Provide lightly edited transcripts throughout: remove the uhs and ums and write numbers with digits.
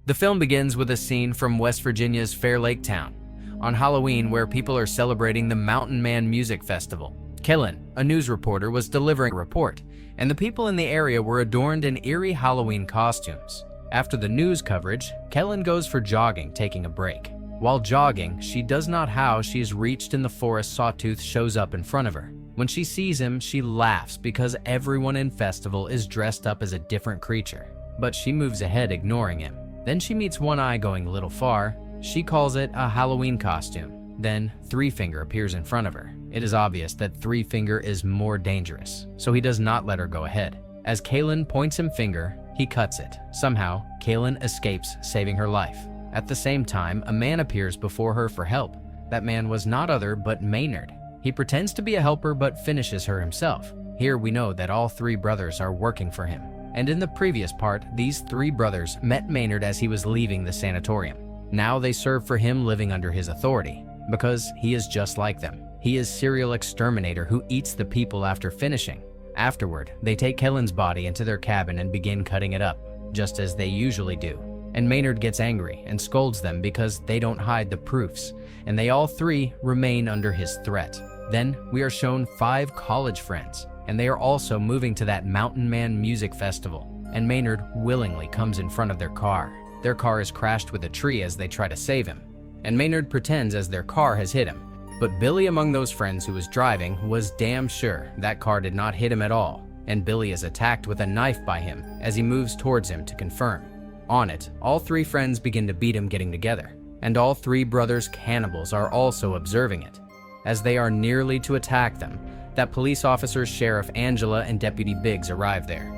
The film begins with a scene from West Virginia's Fair Lake town on Halloween where people are celebrating the Mountain Man Music Festival. Kellen, a news reporter, was delivering a report, and the people in the area were adorned in eerie Halloween costumes. After the news coverage, Kellen goes for jogging, taking a break. While jogging, she does not how she is reached in the forest. Sawtooth shows up in front of her. When she sees him, she laughs because everyone in festival is dressed up as a different creature. But she moves ahead, ignoring him. Then she meets One Eye going a little far. She calls it a Halloween costume. Then Three Finger appears in front of her. It is obvious that Three Finger is more dangerous, so he does not let her go ahead. As Kalen points him finger, he cuts it. Somehow, Kalen escapes, saving her life. At the same time, a man appears before her for help. That man was not other but Maynard. He pretends to be a helper but finishes her himself. Here we know that all three brothers are working for him. And in the previous part, these three brothers met Maynard as he was leaving the sanatorium. Now they serve for him, living under his authority, because he is just like them. He is serial exterminator who eats the people after finishing. Afterward, they take Kellen's body into their cabin and begin cutting it up, just as they usually do. And Maynard gets angry and scolds them because they don't hide the proofs, and they all three remain under his threat. Then we are shown 5 college friends, and they are also moving to that Mountain Man Music Festival, and Maynard willingly comes in front of their car. Their car is crashed with a tree as they try to save him, and Maynard pretends as their car has hit him. But Billy, among those friends who was driving, was damn sure that car did not hit him at all, and Billy is attacked with a knife by him as he moves towards him to confirm. On it, all 3 friends begin to beat him, getting together, and all 3 brothers cannibals are also observing it. As they are nearly to attack them, that police officers Sheriff Angela and Deputy Biggs arrive there.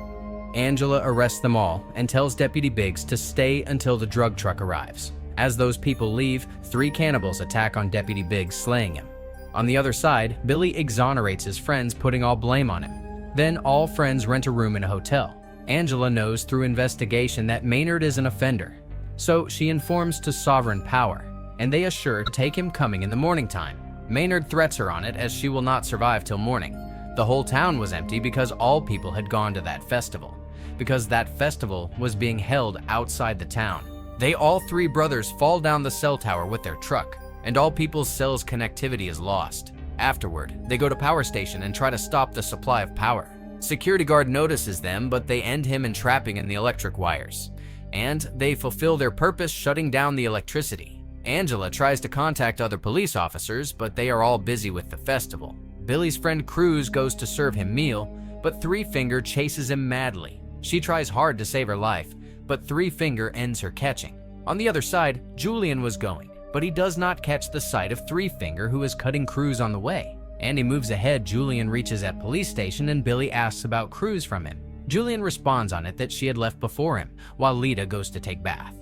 Angela arrests them all and tells Deputy Biggs to stay until the drug truck arrives. As those people leave, 3 cannibals attack on Deputy Biggs, slaying him. On the other side, Billy exonerates his friends, putting all blame on him. Then all friends rent a room in a hotel. Angela knows through investigation that Maynard is an offender, so she informs to Sovereign Power, and they assure to take him coming in the morning time. Maynard threats her on it as she will not survive till morning. The whole town was empty because all people had gone to that festival, because that festival was being held outside the town. They all 3 brothers fall down the cell tower with their truck, and all people's cells connectivity is lost. Afterward, they go to power station and try to stop the supply of power. Security guard notices them, but they end him entrapping in the electric wires, and they fulfill their purpose, shutting down the electricity. Angela tries to contact other police officers, but they are all busy with the festival. Billy's friend Cruz goes to serve him meal, but Three Finger chases him madly. She tries hard to save her life, but Three Finger ends her catching. On the other side, Julian was going, but he does not catch the sight of Three Finger, who is cutting Cruz on the way. And he moves ahead. Julian reaches at police station and Billy asks about Cruz from him. Julian responds on it that she had left before him, while Lita goes to take bath.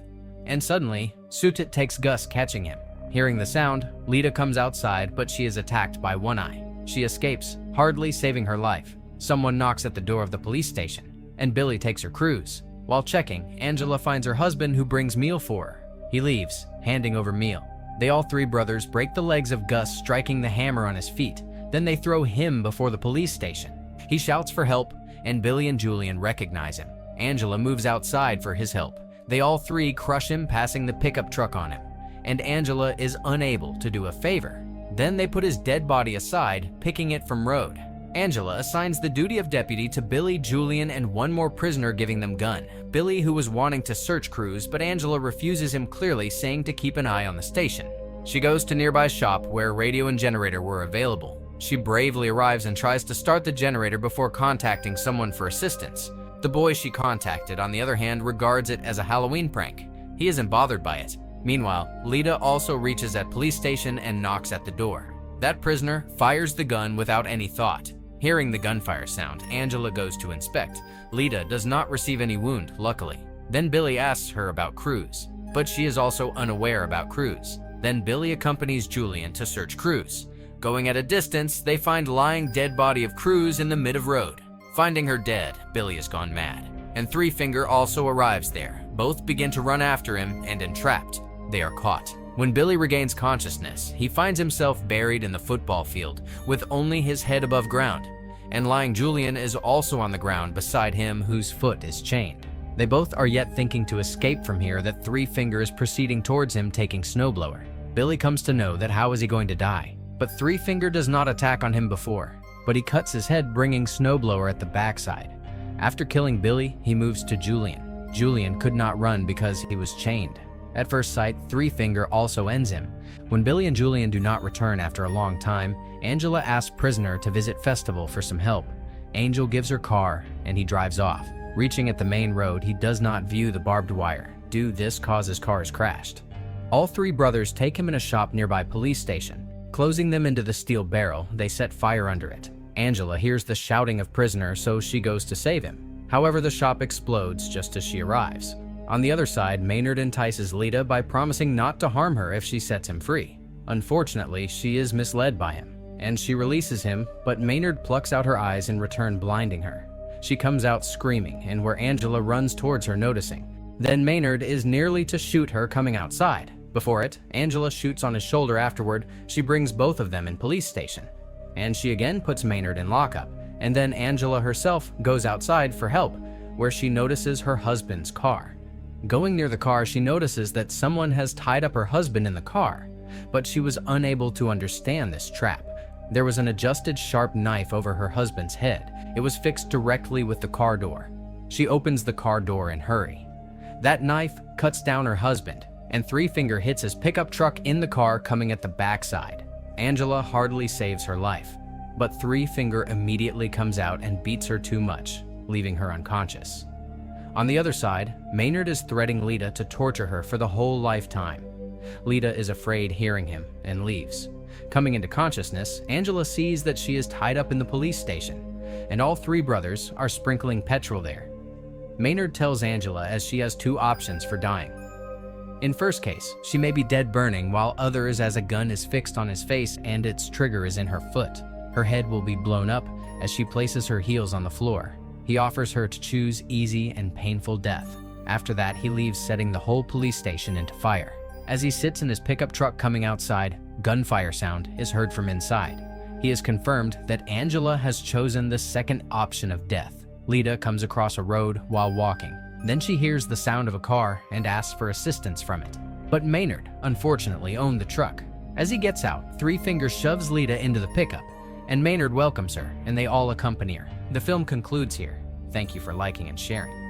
And suddenly, Sutit takes Gus, catching him. Hearing the sound, Lita comes outside, but she is attacked by One Eye. She escapes, hardly saving her life. Someone knocks at the door of the police station, and Billy takes her Cruz. While checking, Angela finds her husband, who brings meal for her. He leaves, handing over meal. They all 3 brothers break the legs of Gus, striking the hammer on his feet. Then they throw him before the police station. He shouts for help, and Billy and Julian recognize him. Angela moves outside for his help. They all 3 crush him, passing the pickup truck on him, and Angela is unable to do a favor. Then they put his dead body aside, picking it from road. Angela assigns the duty of deputy to Billy, Julian, and 1 more prisoner, giving them gun. Billy, who was wanting to search Cruz, but Angela refuses him, clearly saying to keep an eye on the station. She goes to nearby shop where radio and generator were available. She bravely arrives and tries to start the generator before contacting someone for assistance. The boy she contacted, on the other hand, regards it as a Halloween prank. He isn't bothered by it. Meanwhile, Lita also reaches at police station and knocks at the door. That prisoner fires the gun without any thought. Hearing the gunfire sound, Angela goes to inspect. Lita does not receive any wound, luckily. Then Billy asks her about Cruz, but she is also unaware about Cruz. Then Billy accompanies Julian to search Cruz. Going at a distance, they find lying dead body of Cruz in the mid of road. Finding her dead, Billy has gone mad, and Three Finger also arrives there. Both begin to run after him, and entrapped, they are caught. When Billy regains consciousness, he finds himself buried in the football field with only his head above ground, and lying Julian is also on the ground beside him, whose foot is chained. They both are yet thinking to escape from here that Three Finger is proceeding towards him taking Snowblower. Billy comes to know that how is he going to die, but Three Finger does not attack on him before, but he cuts his head bringing Snowblower at the backside. After killing Billy, he moves to Julian. Julian could not run because he was chained. At first sight, Three Finger also ends him. When Billy and Julian do not return after a long time, Angela asks Prisoner to visit Festival for some help. Angel gives her car and he drives off. Reaching at the main road, he does not view the barbed wire. This causes cars crashed. All three brothers take him in a shop nearby police station. Closing them into the steel barrel, they set fire under it. Angela hears the shouting of Prisoner, so she goes to save him. However, the shop explodes just as she arrives. On the other side, Maynard entices Lita by promising not to harm her if she sets him free. Unfortunately, she is misled by him, and she releases him, but Maynard plucks out her eyes in return, blinding her. She comes out screaming, and where Angela runs towards her noticing. Then Maynard is nearly to shoot her coming outside. Before it, Angela shoots on his shoulder. Afterward, she brings both of them in police station. And she again puts Maynard in lockup. And then Angela herself goes outside for help, where she notices her husband's car. Going near the car, she notices that someone has tied up her husband in the car, but she was unable to understand this trap. There was an adjusted sharp knife over her husband's head. It was fixed directly with the car door. She opens the car door in a hurry. That knife cuts down her husband, and Three Finger hits his pickup truck in the car coming at the backside. Angela hardly saves her life, but Three Finger immediately comes out and beats her too much, leaving her unconscious. On the other side, Maynard is threatening Lita to torture her for the whole lifetime. Lita is afraid hearing him and leaves. Coming into consciousness, Angela sees that she is tied up in the police station, and all three brothers are sprinkling petrol there. Maynard tells Angela as she has two options for dying. In first case, she may be dead burning, while others as a gun is fixed on his face and its trigger is in her foot. Her head will be blown up as she places her heels on the floor. He offers her to choose easy and painful death. After that, he leaves, setting the whole police station into fire. As he sits in his pickup truck coming outside, gunfire sound is heard from inside. He has confirmed that Angela has chosen the second option of death. Lita comes across a road while walking. Then she hears the sound of a car and asks for assistance from it. But Maynard, unfortunately, owned the truck. As he gets out, Three Finger shoves Lita into the pickup, and Maynard welcomes her, and they all accompany her. The film concludes here. Thank you for liking and sharing.